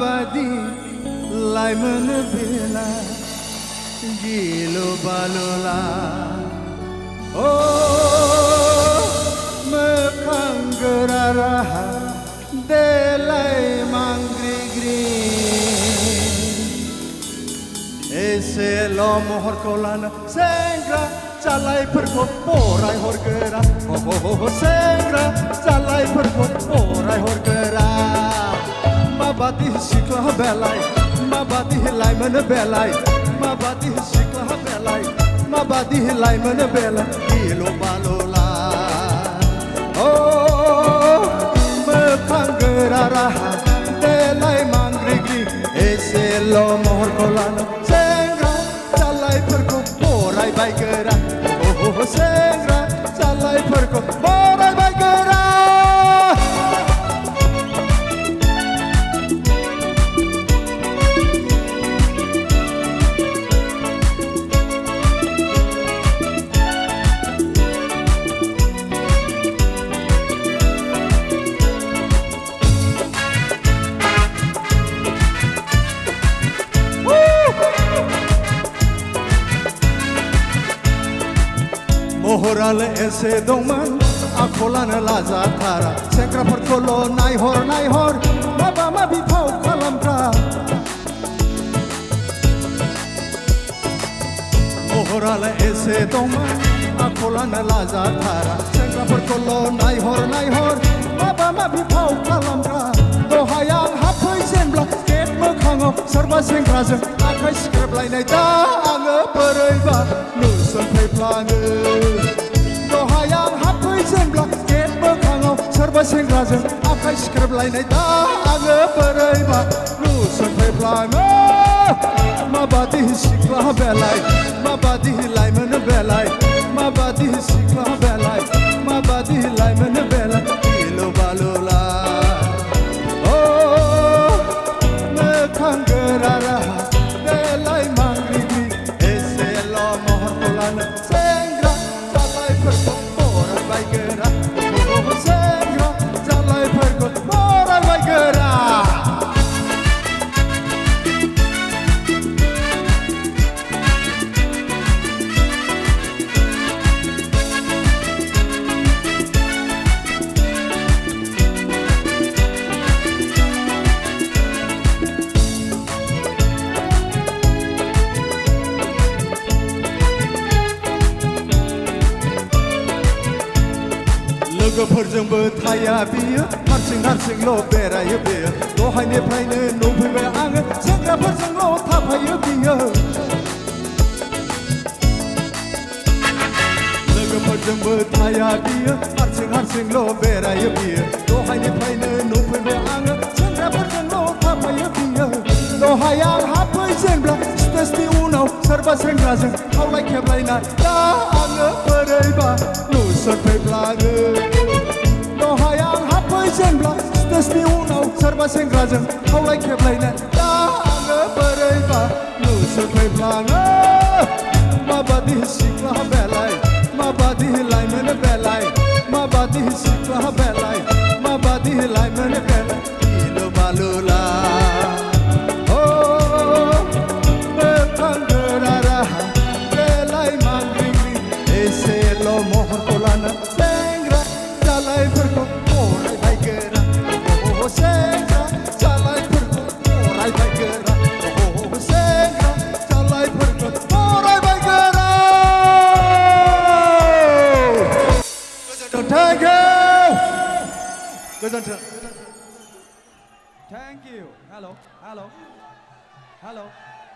badi laiman bela gilo balola oh mekanggara delai mangri gri ese lo mohor kolana sengra Jalai perko porai horgera oh sengra jalai perko porai horgera mabati sikla belai mabati hilai mana belai mabati sikla belai mabati hilai mana belai ilo balola oh mekanggera raha delai mangrigi ese lo mohor kolana sengra jalai perko porai baigera oh sengra jalai perko porai baigera Mohoral ese doman akolan laza thara sengra perkolo nai hor maba mabi phau kalamra Mohoral ese doman akolan laza thara sengra perkolo nai hor maba mabi phau kalamra dohayang haphai senbla ket mokhango sarba sengrajo akai skrap lainai ta anga paraiba nusan phai plane dohayang haphai senbla ket mokhango sarba sengrajo akai skrap lainai ta anga paraiba nusan phai plane mabadi sikla belai mabadi laiman belai mabadi sikla belai mabadi laiman belai ilo balola Kanggara delai mangrigi ese lo mohor kolana sengra jalai perko porai baigera oh sengra jalai perko porai baigera लोगोफोरजोंबो थाया बियो हारसिं ल' बेरायो बियो दहायनिफ्रायनो नुफैबाय आङो सेंग्राफोरजोंल' थाफायो बियो लोगोफोरजोंबो थाया बियो हारसिं ल' बेरायो बियो दहायनिफ्रायनो नुफैबाय आङो सेंग्राफोरजोंल' थाफायो बियो दहाय आं हाबफैजेनब्ला स्टेजनि उनाव सोरबा सेंग्राजों खावलाय खेबलायनाय दा आङो बोरैबा नुसनफैफ्लाङो दहाय आं हाबफैजेनब्ला स्टेजनि उनाव सोरबा सेंग्राजों खावलाय खेबलायनाय दा आङो बोरैबा नुसनफैफ्लाङो माबादि सिख्ला बेलाय माबादि लाइमोन बेलाय माबादि सिख्ला बेलाय माबादि लाइमोन बेलाय गिलु बालुला Thank you. Hello.